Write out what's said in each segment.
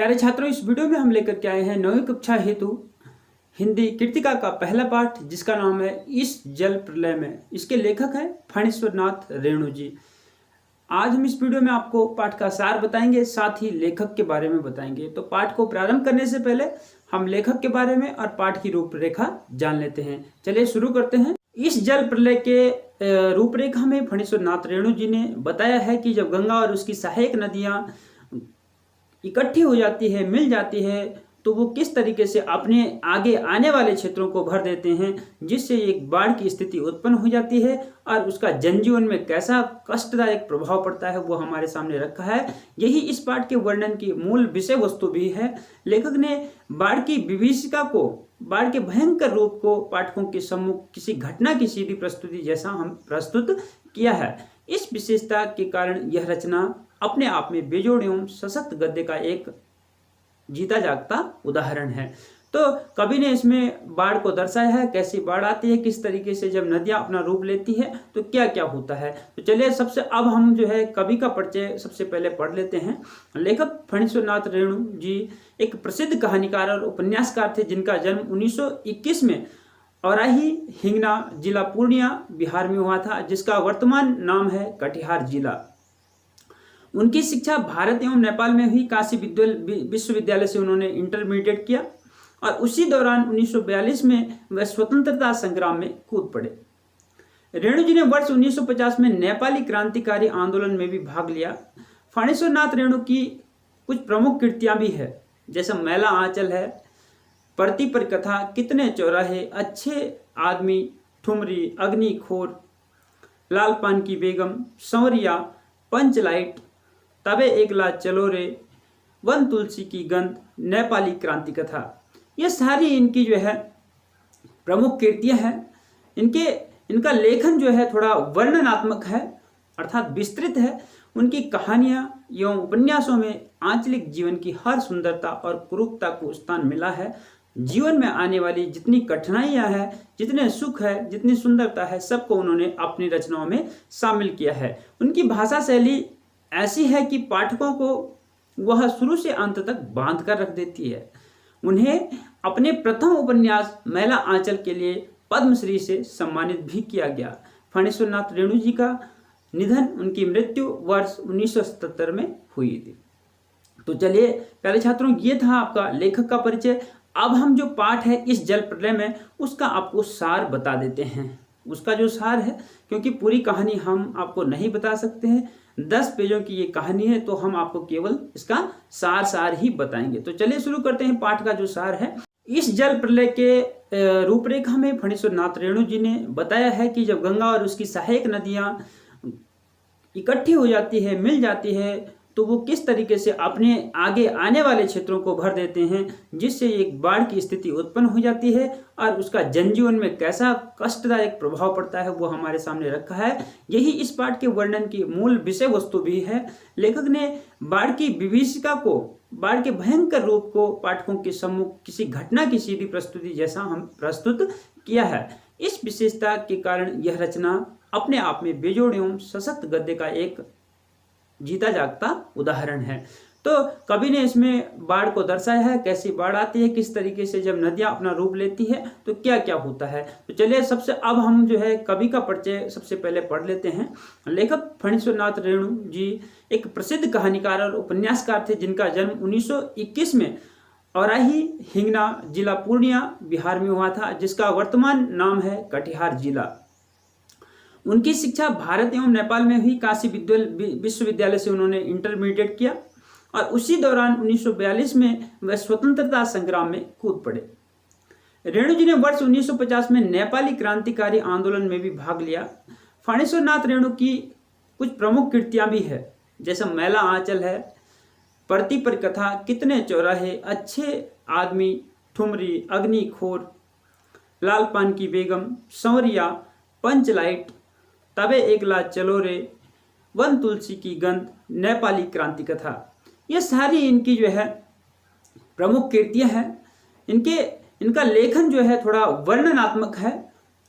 प्यारे छात्रों, इस वीडियो में हम लेकर के आए हैं 9वीं कक्षा हेतु हिंदी कृतिका का पहला पाठ, जिसका नाम है इस जल प्रलय में। इसके लेखक हैं फणीश्वर नाथ रेणु जी। आज हम इस वीडियो में आपको पाठ का सार बताएंगे, साथ ही लेखक के बारे में बताएंगे। तो पाठ को प्रारंभ करने से पहले हम लेखक के बारे में और पाठ की रूपरेखा जान लेते हैं। चलिए शुरू करते हैं। इस जल प्रलय के रूपरेखा में फणीश्वर नाथ रेणु जी ने बताया है कि जब गंगा और उसकी सहायक नदियां इकट्ठी हो जाती है, मिल जाती है, तो वो किस तरीके से अपने आगे आने वाले क्षेत्रों को भर देते हैं, जिससे एक बाढ़ की स्थिति उत्पन्न हो जाती है और उसका जनजीवन में कैसा कष्टदायक प्रभाव पड़ता है वो हमारे सामने रखा है। यही इस पाठ के वर्णन की मूल विषय वस्तु भी है। लेखक ने बाढ़ की विभीषिका को, बाढ़ के भयंकर रूप को पाठकों के सम्मुख किसी घटना की सीधी प्रस्तुति जैसा हम प्रस्तुत किया है। इस विशेषता के कारण यह रचना अपने आप में बेजोड़ एवं सशक्त गद्य का एक जीता जागता उदाहरण है। तो कवि ने इसमें बाढ़ को दर्शाया है, कैसी बाढ़ आती है, किस तरीके से जब नदियां अपना रूप लेती है तो क्या क्या होता है। तो चलिए अब हम जो है कवि का परिचय सबसे पहले पढ़ लेते हैं। लेखक फणीश्वर नाथ रेणु जी एक प्रसिद्ध कहानीकार और उपन्यासकार थे, जिनका जन्म 1921 में औराही हिंगना जिला पूर्णिया बिहार में हुआ था, जिसका वर्तमान नाम है कटिहार जिला। उनकी शिक्षा भारत एवं नेपाल में हुई। काशी विश्वविद्यालय से उन्होंने इंटरमीडिएट किया और उसी दौरान 1942 में वह स्वतंत्रता संग्राम में कूद पड़े। रेणु जी ने वर्ष 1950 में नेपाली क्रांतिकारी आंदोलन में भी भाग लिया। फणीश्वर नाथ रेणु की कुछ प्रमुख कृतियां भी है, जैसे मैला आंचल है, परती पर कथा, कितने चौराहे, अच्छे आदमी, ठुमरी, अग्निखोर, लाल पान की बेगम, संवरिया, पंचलाइट, तबे एक ला चलो रे, वन तुलसी की गंध, नेपाली क्रांति कथा, ये सारी इनकी जो है प्रमुख कृतियां हैं। इनका लेखन जो है थोड़ा वर्णनात्मक है, अर्थात विस्तृत है। उनकी कहानियां एवं उपन्यासों में आंचलिक जीवन की हर सुंदरता और कुरूपता को स्थान मिला है। जीवन में आने वाली जितनी कठिनाइयां हैं, जितने सुख है, जितनी सुंदरता है, सबको उन्होंने अपनी रचनाओं में शामिल किया है। उनकी भाषा शैली ऐसी है कि पाठकों को वह शुरू से अंत तक बांध कर रख देती है। उन्हें अपने प्रथम उपन्यास मैला आंचल के लिए पद्मश्री से सम्मानित भी किया गया। फणीश्वर नाथ रेणु जी का निधन, उनकी मृत्यु वर्ष 1977 में हुई थी। तो चलिए प्यारे छात्रों, ये था आपका लेखक का परिचय। अब हम जो पाठ है इस जल प्रलय में, उसका आपको सार बता देते हैं। उसका जो सार है, क्योंकि पूरी कहानी हम आपको नहीं बता सकते हैं, 10 पेजों की ये कहानी है, तो हम आपको केवल इसका सार ही बताएंगे। तो चलिए शुरू करते हैं। पाठ का जो सार है, इस जल प्रलय के रूपरेखा में फणीश्वर नाथ रेणु जी ने बताया है कि जब गंगा और उसकी सहायक नदियां इकट्ठी हो जाती है, मिल जाती है, तो वो किस तरीके से अपने आगे आने वाले क्षेत्रों को भर देते हैं, जिससे एक बाढ़ की स्थिति उत्पन्न हो जाती है और उसका जनजीवन में कैसा कष्टदायक प्रभाव पड़ता है वो हमारे सामने रखा है। यही इस पाठ के वर्णन की मूल विषय वस्तु भी है। लेखक ने बाढ़ की विभीषिका को, बाढ़ के भयंकर रूप को पाठकों के सम्मुख किसी घटना की सीधी प्रस्तुति जैसा हम प्रस्तुत किया है। इस विशेषता के कारण यह रचना अपने आप में बेजोड़ एवं सशक्त गद्य का एक जीता जागता उदाहरण है। तो कवि ने इसमें बाढ़ को दर्शाया है, कैसी बाढ़ आती है, किस तरीके से जब नदियां अपना रूप लेती है तो क्या क्या होता है। तो चलिए अब हम जो है कवि का परिचय सबसे पहले पढ़ लेते हैं। लेखक फणीश्वर नाथ रेणु जी एक प्रसिद्ध कहानीकार और उपन्यासकार थे, जिनका जन्म 1921 में औराही हिंगना जिला पूर्णिया बिहार में हुआ था, जिसका वर्तमान नाम है कटिहार जिला। उनकी शिक्षा भारत एवं नेपाल में हुई। काशी विश्वविद्यालय से उन्होंने इंटरमीडिएट किया और उसी दौरान 1942 में वह स्वतंत्रता संग्राम में कूद पड़े। रेणु जी ने वर्ष 1950 में नेपाली क्रांतिकारी आंदोलन में भी भाग लिया। फणीश्वर नाथ रेणु की कुछ प्रमुख कृतियां भी है, जैसे मैला आंचल है, परती पर कथा, कितने चौराहे, अच्छे आदमी, ठुमरी, अग्निखोर, लाल पान की बेगम, संवरिया, पंचलाइट, तबे एक ला चलो रे, वन तुलसी की गंध, नेपाली क्रांति कथा, ये सारी इनकी जो है प्रमुख कृतियां हैं। इनका लेखन जो है थोड़ा वर्णनात्मक है,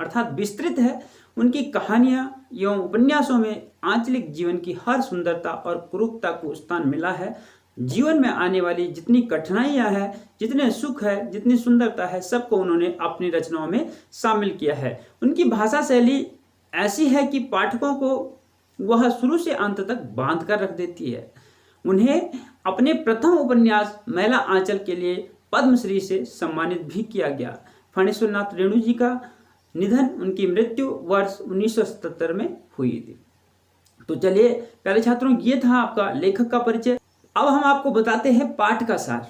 अर्थात विस्तृत है। उनकी कहानियां एवं उपन्यासों में आंचलिक जीवन की हर सुंदरता और कुरूपता को स्थान मिला है। जीवन में आने वाली जितनी कठिनाइयां हैं, जितने सुख है, जितनी सुंदरता है, सबको उन्होंने अपनी रचनाओं में शामिल किया है। उनकी भाषा शैली ऐसी है कि पाठकों को वह शुरू से अंत तक बांध कर रख देती है। उन्हें अपने प्रथम उपन्यास मैला आंचल के लिए पद्मश्री से सम्मानित भी किया गया। फणीश्वर नाथ रेणु जी का निधन, उनकी मृत्यु वर्ष 1977 में हुई थी। तो चलिए प्यारे छात्रों, ये था आपका लेखक का परिचय। अब हम आपको बताते हैं पाठ का सार,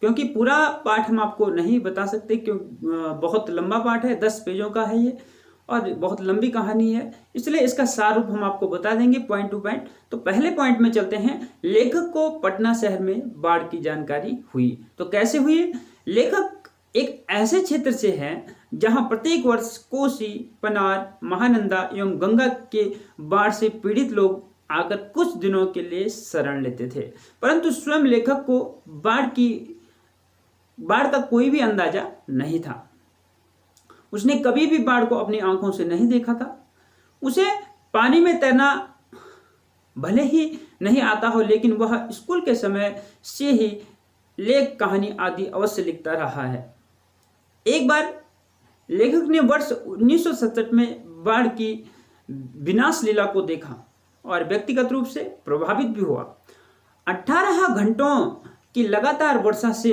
क्योंकि पूरा पाठ हम आपको नहीं बता सकते, क्यों बहुत लंबा पाठ है, 10 पेजों का है ये और बहुत लंबी कहानी है, इसलिए इसका सार रूप हम आपको बता देंगे पॉइंट टू पॉइंट। तो पहले पॉइंट में चलते हैं। लेखक को पटना शहर में बाढ़ की जानकारी हुई। तो कैसे हुई? लेखक एक ऐसे क्षेत्र से है जहां प्रत्येक वर्ष कोसी, पनार, महानंदा एवं गंगा के बाढ़ से पीड़ित लोग आकर कुछ दिनों के लिए शरण लेते थे, परंतु स्वयं लेखक को बाढ़ का कोई भी अंदाजा नहीं था। उसने कभी भी बाढ़ को अपनी आंखों से नहीं देखा था। उसे पानी में तैरना भले ही नहीं आता हो, लेकिन वह स्कूल के समय से ही लेख, कहानी आदि अवश्य लिखता रहा है। एक बार लेखक ने वर्ष 1967 में बाढ़ की विनाश लीला को देखा और व्यक्तिगत रूप से प्रभावित भी हुआ। 18 घंटों की लगातार वर्षा से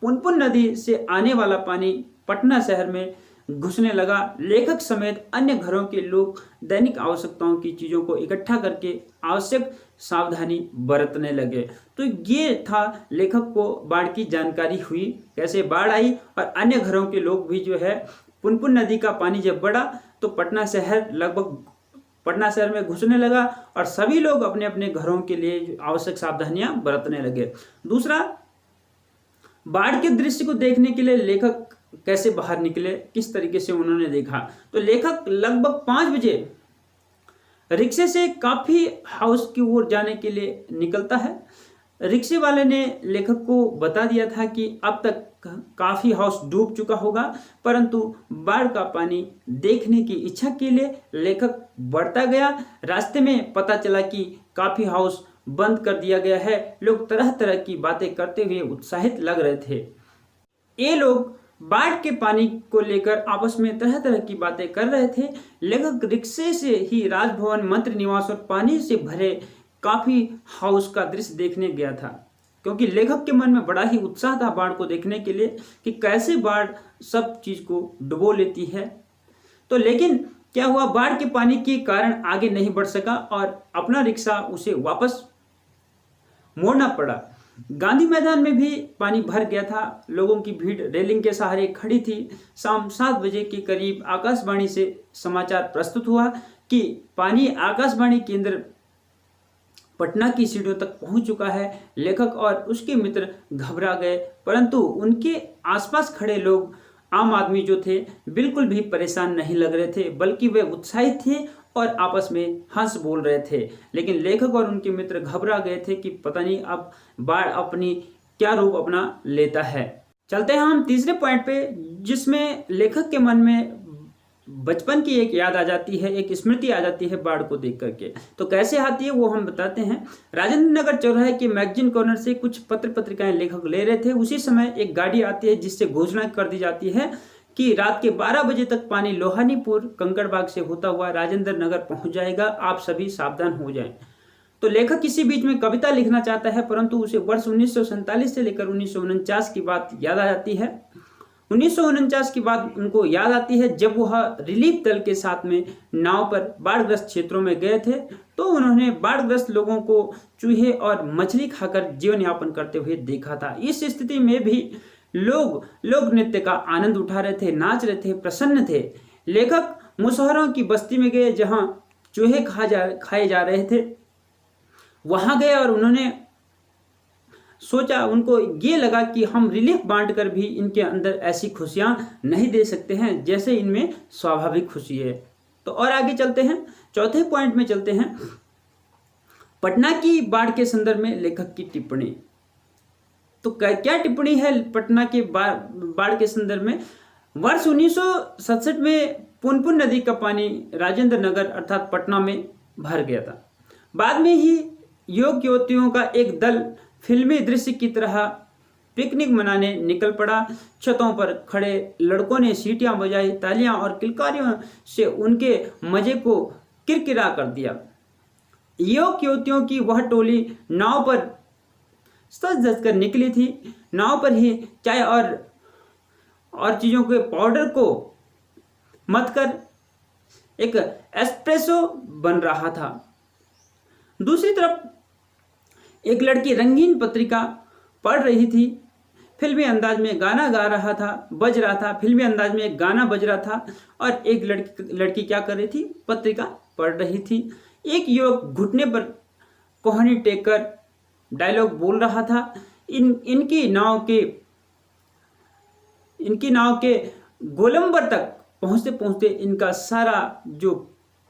पुनपुन नदी से आने वाला पानी पटना शहर में घुसने लगा। लेखक समेत अन्य घरों के लोग दैनिक आवश्यकताओं की चीज़ों को इकट्ठा करके आवश्यक सावधानी बरतने लगे। तो ये था लेखक को बाढ़ की जानकारी हुई, कैसे बाढ़ आई और अन्य घरों के लोग भी जो है, पुनपुन नदी का पानी जब बढ़ा तो पटना शहर में घुसने लगा और सभी लोग अपने अपने घरों के लिए आवश्यक सावधानियां बरतने लगे। दूसरा, बाढ़ के दृश्य को देखने के लिए लेखक कैसे बाहर निकले, किस तरीके से उन्होंने देखा। तो लेखक लगभग 5 बजे रिक्शे से काफी हाउस की ओर जाने के लिए निकलता है। रिक्शे वाले ने लेखक को बता दिया था कि अब तक काफी हाउस डूब चुका होगा, परंतु बाढ़ का पानी देखने की इच्छा के लिए लेखक बढ़ता गया। रास्ते में पता चला कि काफी हाउस बंद कर दिया गया है। लोग तरह तरह की बातें करते हुए उत्साहित लग रहे थे। ये लोग बाढ़ के पानी को लेकर आपस में तरह तरह की बातें कर रहे थे। लेखक रिक्शे से ही राजभवन, मंत्री निवास और पानी से भरे काफी हाउस का दृश्य देखने गया था, क्योंकि लेखक के मन में बड़ा ही उत्साह था बाढ़ को देखने के लिए कि कैसे बाढ़ सब चीज को डुबो लेती है। तो लेकिन क्या हुआ, बाढ़ के पानी के कारण आगे नहीं बढ़ सका और अपना रिक्शा उसे वापस मोड़ना पड़ा। गांधी मैदान में भी पानी भर गया था। लोगों की भीड़ रेलिंग के सहारे खड़ी थी। शाम 7 बजे के करीब आकाशवाणी से समाचार प्रस्तुत हुआ कि पानी आकाशवाणी केंद्र पटना की सीढ़ियों तक पहुंच चुका है। लेखक और उसके मित्र घबरा गए, परंतु उनके आसपास खड़े लोग, आम आदमी जो थे, बिल्कुल भी परेशान नहीं लग रहे थे, बल्कि वे उत्साहित थे और आपस में हंस बोल रहे थे। लेकिन लेखक और उनके मित्र घबरा गए थे कि पता नहीं अब बाढ़ अपनी क्या रूप अपना लेता है। चलते हैं हम तीसरे पॉइंट पे, जिसमें लेखक के मन में बचपन की एक याद आ जाती है, एक स्मृति आ जाती है बाढ़ को देख करके। तो कैसे आती है वो हम बताते हैं। राजेंद्र नगर चौराहे के मैगजीन कॉर्नर से कुछ पत्र पत्रिकाएं लेखक ले रहे थे। उसी समय एक गाड़ी आती है जिससे घोषणा कर दी जाती है कि रात के 12 बजे तक पानी लोहानीपुर कंकड़बाग से होता हुआ राजेंद्र नगर पहुंच जाएगा, आप सभी सावधान हो जाएं। तो लेखक किसी बीच में कविता लिखना चाहता है, परंतु उसे वर्ष 1947 से लेकर 1949 की बात याद आ जाती है। 1949 की बात उनको याद आती है जब वह रिलीफ दल के साथ में नाव पर बाढ़ग्रस्त क्षेत्रों में गए थे। तो उन्होंने बाढ़ग्रस्त लोगों को चूहे और मछली खाकर जीवन यापन करते हुए देखा था। इस स्थिति में भी लोग लोक नृत्य का आनंद उठा रहे थे, नाच रहे थे, प्रसन्न थे। लेखक मुसहरों की बस्ती में गए जहां चूहे खाए जा रहे थे, वहां गए और उन्होंने सोचा, उनको ये लगा कि हम रिलीफ बांटकर भी इनके अंदर ऐसी खुशियां नहीं दे सकते हैं जैसे इनमें स्वाभाविक खुशी है। तो और आगे चलते हैं, चौथे पॉइंट में चलते हैं। पटना की बाढ़ के संदर्भ में लेखक की टिप्पणी। तो क्या टिप्पणी है पटना के बाढ़ के संदर्भ में? वर्ष 1967 में पुनपुन नदी का पानी राजेंद्र नगर अर्थात पटना में भर गया था। बाद में ही युवक युवतियों का एक दल फिल्मी दृश्य की तरह पिकनिक मनाने निकल पड़ा। छतों पर खड़े लड़कों ने सीटियां बजाई, तालियां और किलकारियों से उनके मजे को किरकिरा कर दिया। युवतियों की वह टोली नाव पर सज धज कर निकली थी। नाव पर ही चाय और चीज़ों के पाउडर को मथ कर एक एस्प्रेसो बन रहा था। दूसरी तरफ एक लड़की रंगीन पत्रिका पढ़ रही थी। फिल्मी अंदाज में गाना बज रहा था। फिल्मी अंदाज में गाना बज रहा था और एक लड़की क्या कर रही थी? पत्रिका पढ़ रही थी। एक युवक घुटने पर कोहनी टेक कर डायलॉग बोल रहा था। इनकी नाव के गोलंबर तक पहुंचते पहुंचते इनका सारा जो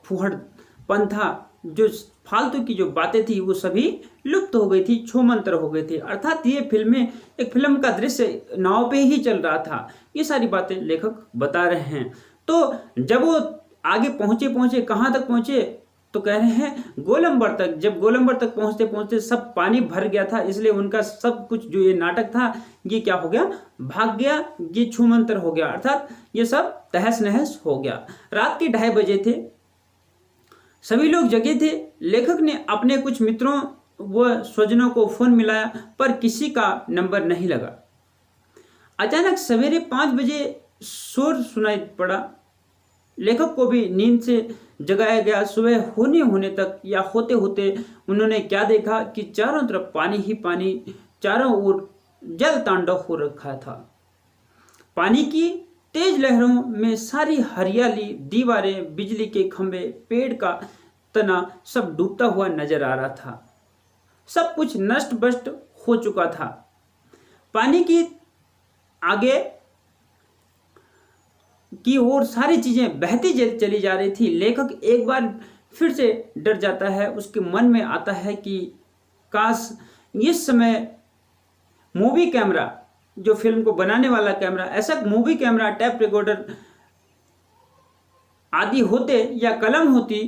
फूहड़पन था, जो फालतू की जो बातें थी, वो सभी लुप्त हो गई थी, छूमंतर हो गए थे। अर्थात ये एक फिल्म का दृश्य नाव पे ही चल रहा था। ये सारी बातें लेखक बता रहे हैं। तो जब वो आगे पहुंचे कहाँ तक पहुंचे? तो कह रहे हैं गोलंबर तक। जब गोलंबर तक पहुंचते पहुंचते सब पानी भर गया था, इसलिए उनका सब कुछ जो ये नाटक था ये क्या हो गया? भाग गया, ये छूमंतर हो गया। अर्थात ये सब तहस नहस हो गया। रात के 2:30 बजे थे, सभी लोग जगे थे। लेखक ने अपने कुछ मित्रों व स्वजनों को फोन मिलाया, पर किसी का नंबर नहीं लगा। अचानक सवेरे 5 बजे शोर सुनाई पड़ा। लेखक को भी नींद से जगाया गया। सुबह होने तक या होते होते उन्होंने क्या देखा कि चारों तरफ पानी ही पानी, चारों ओर जल तांडव हो रखा था। पानी की तेज लहरों में सारी हरियाली, दीवारें, बिजली के खंभे, पेड़ का तना सब डूबता हुआ नजर आ रहा था। सब कुछ नष्ट भ्रष्ट हो चुका था। पानी की आगे की ओर सारी चीजें बहती चली जा रही थी। लेखक एक बार फिर से डर जाता है। उसके मन में आता है कि काश इस समय मूवी कैमरा, जो फिल्म को बनाने वाला कैमरा, ऐसा मूवी कैमरा, टेप रिकॉर्डर आदि होते या कलम होती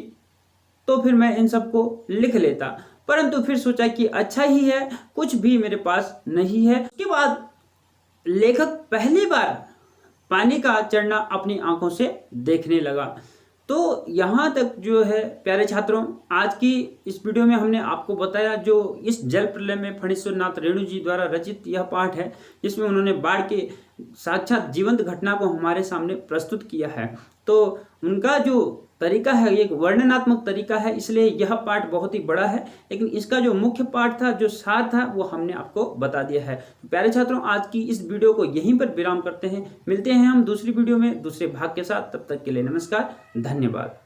तो फिर मैं इन सबको लिख लेता। परंतु फिर सोचा कि अच्छा ही है, कुछ भी मेरे पास नहीं है। उसके बाद लेखक पहली बार पानी का चढ़ना अपनी आंखों से देखने लगा। तो यहाँ तक जो है प्यारे छात्रों, आज की इस वीडियो में हमने आपको बताया जो इस जल प्रलय में फणीश्वर नाथ रेणु जी द्वारा रचित यह पाठ है, जिसमें उन्होंने बाढ़ के साक्षात जीवंत घटना को हमारे सामने प्रस्तुत किया है। तो उनका जो तरीका है एक वर्णनात्मक तरीका है, इसलिए यह पाठ बहुत ही बड़ा है, लेकिन इसका जो मुख्य पाठ था, जो सार था, वो हमने आपको बता दिया है। प्यारे छात्रों, आज की इस वीडियो को यहीं पर विराम करते हैं। मिलते हैं हम दूसरी वीडियो में दूसरे भाग के साथ। तब तक के लिए नमस्कार, धन्यवाद।